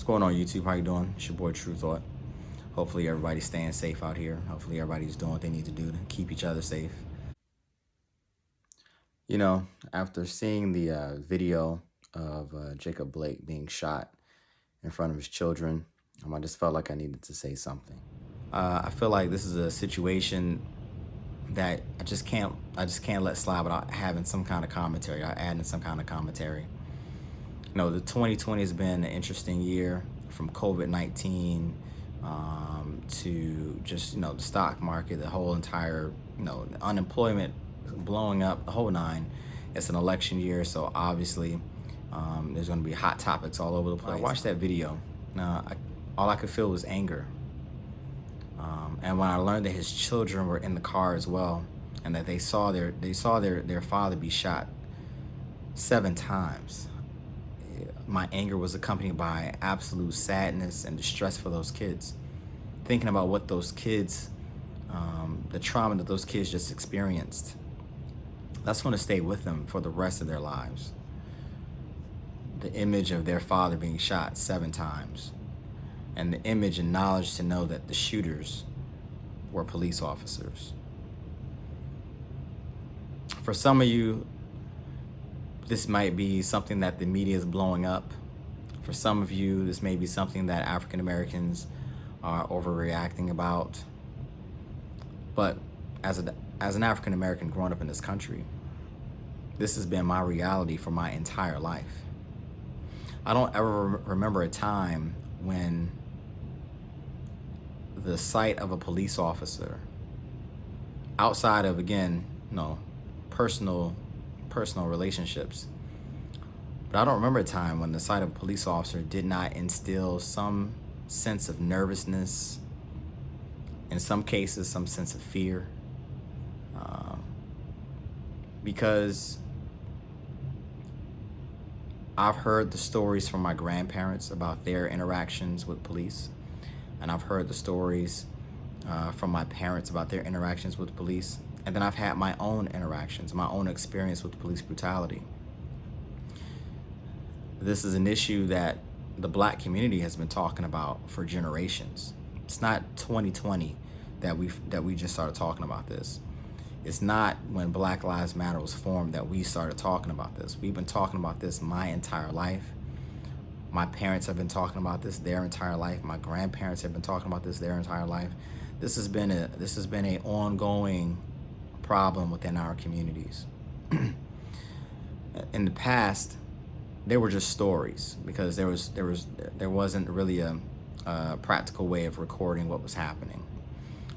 going on, YouTube? How you doing? It's your boy True Thought. Hopefully everybody's staying safe out here. Hopefully everybody's doing what they need to do to keep each other safe. You know, after seeing the video of Jacob Blake being shot in front of his children, I just felt like I needed to say something. I feel like this is a situation that I just can't let slide without having some kind of commentary, adding some kind of commentary. You know, the 2020 has been an interesting year, from COVID-19 to just, the stock market, the whole entire, unemployment blowing up, the whole nine. It's an election year, so obviously there's going to be hot topics all over the place. I watched that video. All I could feel was anger. And when I learned that his children were in the car as well, and that they saw their father be shot 7 times, my anger was accompanied by absolute sadness and distress for those kids. Thinking about what those kids, the trauma that those kids just experienced, that's going to stay with them for the rest of their lives. The image of their father being shot 7 times, and the image and knowledge to know that the shooters were police officers. For some of you, this might be something that the media is blowing up. For some of you, this may be something that African Americans are overreacting about. But as an African American growing up in this country, this has been my reality for my entire life. I don't ever remember a time when the sight of a police officer, outside of, again, personal relationships, but I don't remember a time when the sight of a police officer did not instill some sense of nervousness, in some cases some sense of fear, because I've heard the stories from my grandparents about their interactions with police, and I've heard the stories from my parents about their interactions with police, and then I've had my own interactions, my own experience with police brutality. This is an issue that the Black community has been talking about for generations. It's not 2020 that we just started talking about this. It's not when Black Lives Matter was formed that we started talking about this. We've been talking about this my entire life. My parents have been talking about this their entire life. My grandparents have been talking about this their entire life. This has been an ongoing problem within our communities. In the past, they were just stories, because there wasn't really a practical way of recording what was happening.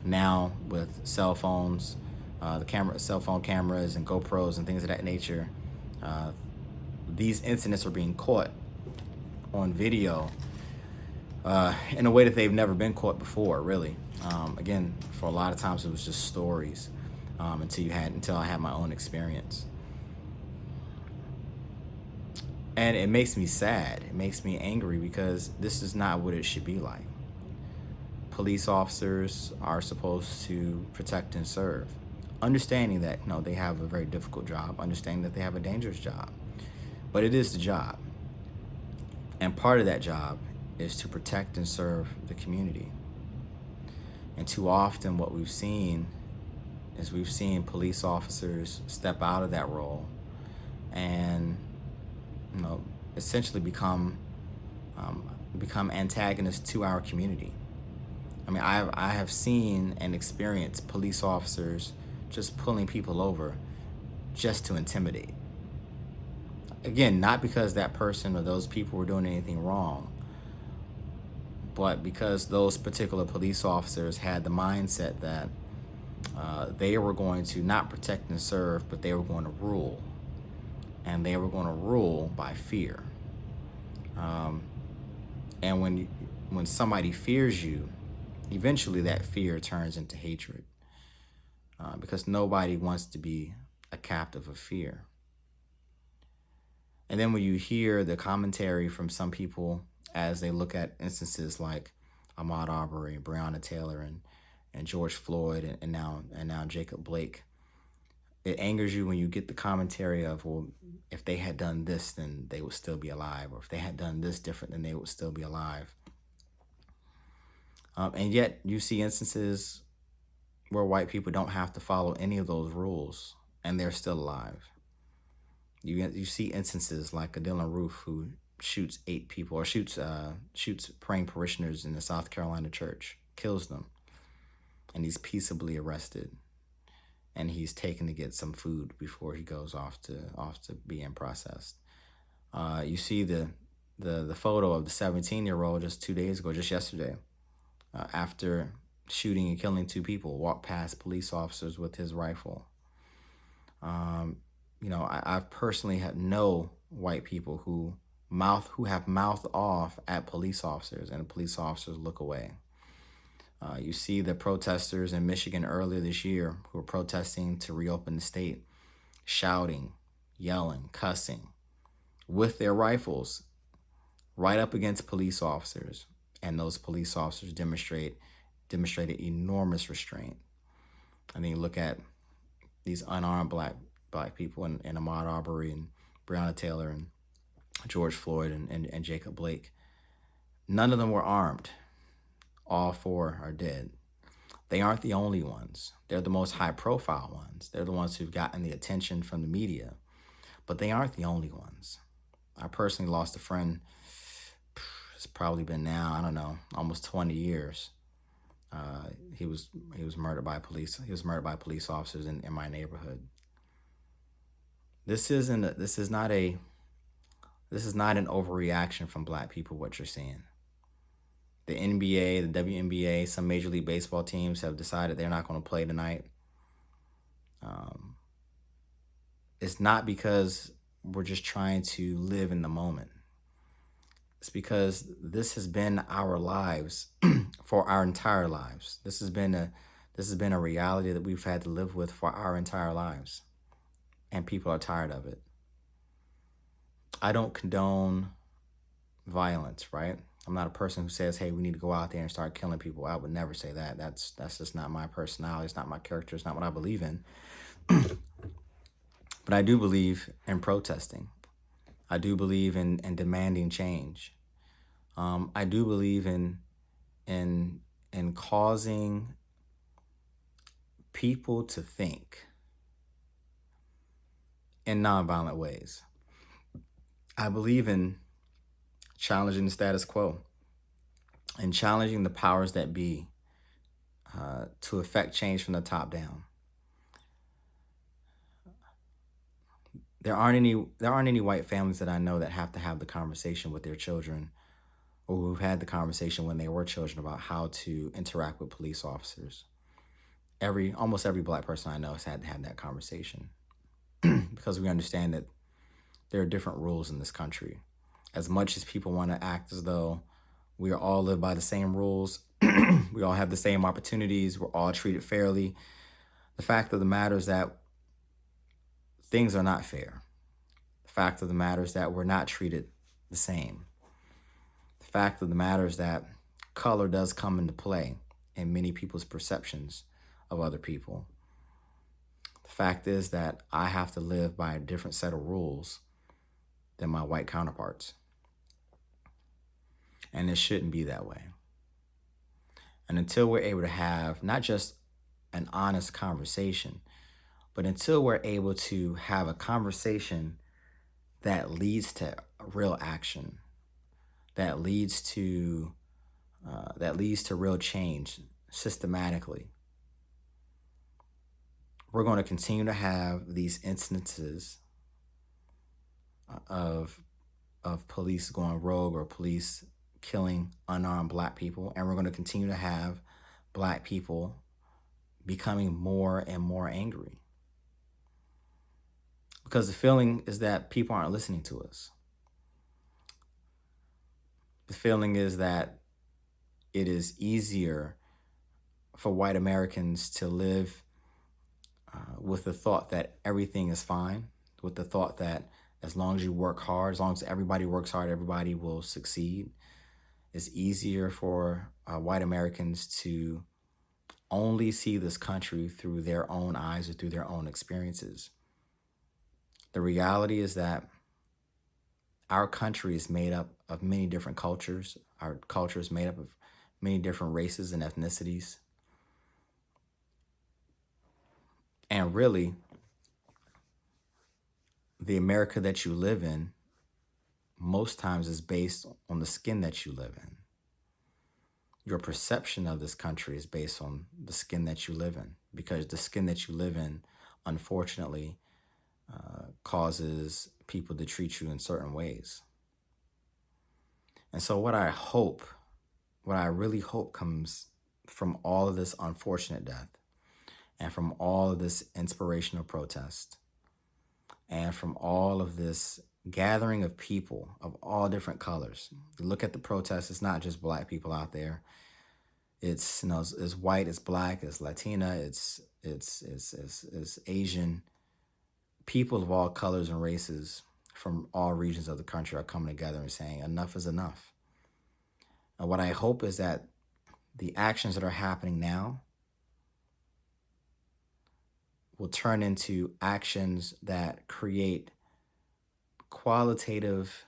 Now, with cell phones, cell phone cameras and GoPros and things of that nature, these incidents are being caught on video in a way that they've never been caught before, really. Again, for a lot of times it was just stories, until I had my own experience. And it makes me sad. It makes me angry, because this is not what it should be like. Police officers are supposed to protect and serve, understanding that they have a very difficult job, understanding that they have a dangerous job, but it is the job. And part of that job is to protect and serve the community. And too often what we've seen is police officers step out of that role and essentially become antagonists to our community. I mean, I have seen and experienced police officers just pulling people over just to intimidate. Again, not because that person or those people were doing anything wrong, but because those particular police officers had the mindset that they were going to not protect and serve, but they were going to rule. And they were going to rule by fear. And when somebody fears you, eventually that fear turns into hatred, because nobody wants to be a captive of fear. And then when you hear the commentary from some people as they look at instances like Ahmaud Arbery, Breonna Taylor, and George Floyd, and now Jacob Blake, It angers you when you get the commentary of, well, if they had done this, then they would still be alive, or if they had done this different, then they would still be alive. And yet you see instances where white people don't have to follow any of those rules and they're still alive. You see instances like a Dylan Roof who shoots 8 people, or shoots praying parishioners in the South Carolina church, kills them, and he's peaceably arrested, and he's taken to get some food before he goes off to being processed. You see the photo of the 17-year-old just 2 days ago, just yesterday, after shooting and killing 2 people, walked past police officers with his rifle. I've personally had no white people who have mouthed off at police officers, and the police officers look away. You see the protesters in Michigan earlier this year who were protesting to reopen the state, shouting, yelling, cussing with their rifles right up against police officers, and those police officers demonstrated enormous restraint. I mean, look at these unarmed black people in Ahmaud Arbery and Breonna Taylor and George Floyd and Jacob Blake. None of them were armed. All 4 are dead. They aren't the only ones. They're the most high-profile ones. They're the ones who've gotten the attention from the media, but they aren't the only ones. I personally lost a friend. It's probably been now, I don't know, almost 20 years. He was murdered by police. He was murdered by police officers in my neighborhood. This is not an overreaction from black people, what you're seeing. The NBA, the WNBA, some Major League Baseball teams have decided they're not going to play tonight. It's not because we're just trying to live in the moment. It's because this has been our lives for our entire lives. This has been a reality that we've had to live with for our entire lives. And people are tired of it. I don't condone violence, right? I'm not a person who says, hey, we need to go out there and start killing people. I would never say that. That's just not my personality. It's not my character. It's not what I believe in. But I do believe in protesting. I do believe in demanding change. I do believe in causing people to think in nonviolent ways. I believe in challenging the status quo and challenging the powers that be to effect change from the top down. There aren't any white families that I know that have to have the conversation with their children, or who've had the conversation when they were children about how to interact with police officers. Almost every black person I know has had to have that conversation because we understand that there are different rules in this country. As much as people want to act as though we all live by the same rules, we all have the same opportunities, we're all treated fairly, the fact of the matter is that things are not fair. The fact of the matter is that we're not treated the same. The fact of the matter is that color does come into play in many people's perceptions of other people. The fact is that I have to live by a different set of rules than my white counterparts. And it shouldn't be that way. And until we're able to have not just an honest conversation, but until we're able to have a conversation that leads to real action, that leads to real change systematically, we're going to continue to have these instances of police going rogue or police killing unarmed black people, and we're going to continue to have black people becoming more and more angry. Because the feeling is that people aren't listening to us. The feeling is that it is easier for white Americans to live with the thought that everything is fine, with the thought that as long as you work hard, as long as everybody works hard, everybody will succeed. It's easier for white Americans to only see this country through their own eyes or through their own experiences. The reality is that our country is made up of many different cultures. Our culture is made up of many different races and ethnicities. And really, the America that you live in most times is based on the skin that you live in. Your perception of this country is based on the skin that you live in, because the skin that you live in, unfortunately, causes people to treat you in certain ways. And so what I really hope comes from all of this unfortunate death and from all of this inspirational protest and from all of this gathering of people of all different colors. You look at the protests, it's not just black people out there. It's, you know, it's white, it's black, it's Latina, it's Asian. People of all colors and races from all regions of the country are coming together and saying enough is enough. And what I hope is that the actions that are happening now will turn into actions that create qualitative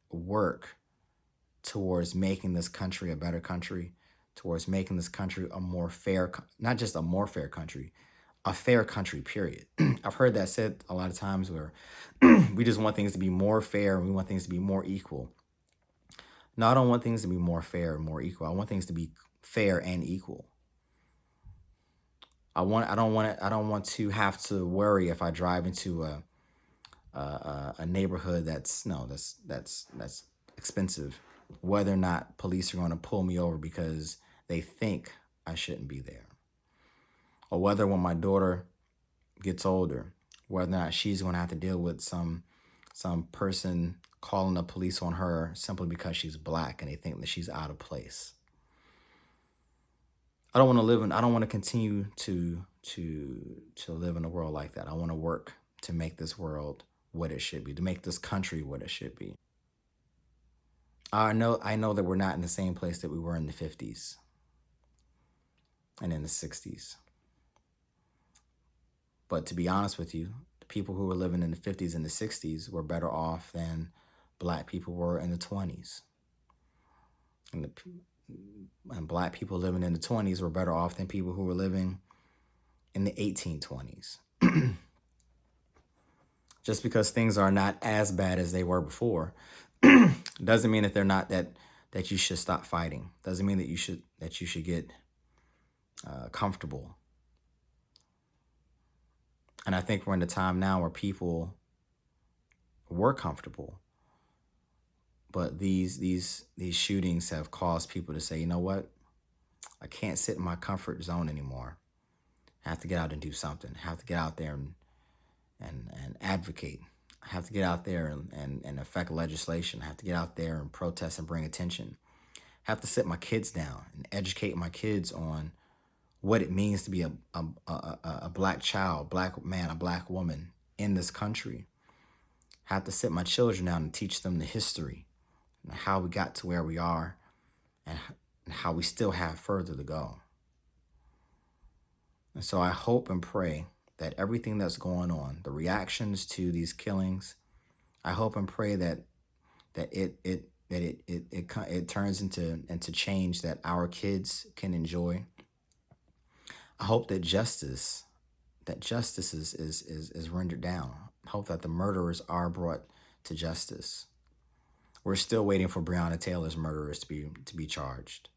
work towards making this country a better country, towards making this country a more fair, not just a more fair country, a fair country, period. I've heard that said a lot of times where we just want things to be more fair and we want things to be more equal. No, I don't want things to be more fair and more equal. I want things to be fair and equal. I don't want to have to worry if I drive into a neighborhood that's expensive, whether or not police are going to pull me over because they think I shouldn't be there. Or whether when my daughter gets older, whether or not she's going to have to deal with some person calling the police on her simply because she's black and they think that she's out of place. I don't want to continue to live in a world like that. I want to work to make this world what it should be, to make this country what it should be. I know that we're not in the same place that we were in the 50s and in the 60s. But to be honest with you, the people who were living in the 50s and the 60s were better off than black people were in the 20s. And black people living in the 20s were better off than people who were living in the 1820s. Just because things are not as bad as they were before doesn't mean that they're not that you should stop fighting. Doesn't mean that you should get comfortable. And I think we're in a time now where people were comfortable, but these shootings have caused people to say, you know what? I can't sit in my comfort zone anymore. I have to get out and do something. I have to get out there and advocate. I have to get out there and affect legislation. I have to get out there and protest and bring attention. I have to sit my kids down and educate my kids on what it means to be a black child, black man, a black woman in this country. I have to sit my children down and teach them the history and how we got to where we are and how we still have further to go. And so I hope and pray that everything that's going on, the reactions to these killings, I hope and pray that it turns into change that our kids can enjoy. I hope that justice is rendered down. I hope that the murderers are brought to justice. We're still waiting for Breonna Taylor's murderers to be charged.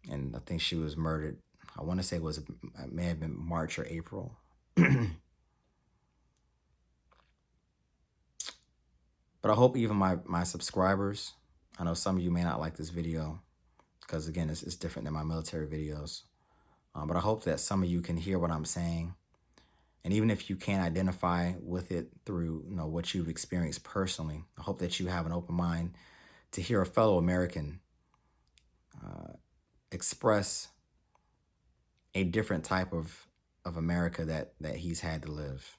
And I think she was murdered, I want to say it may have been March or April. But I hope even my subscribers, I know some of you may not like this video because, again, it's different than my military videos. But I hope that some of you can hear what I'm saying. And even if you can't identify with it through what you've experienced personally, I hope that you have an open mind to hear a fellow American express a different type of America that he's had to live.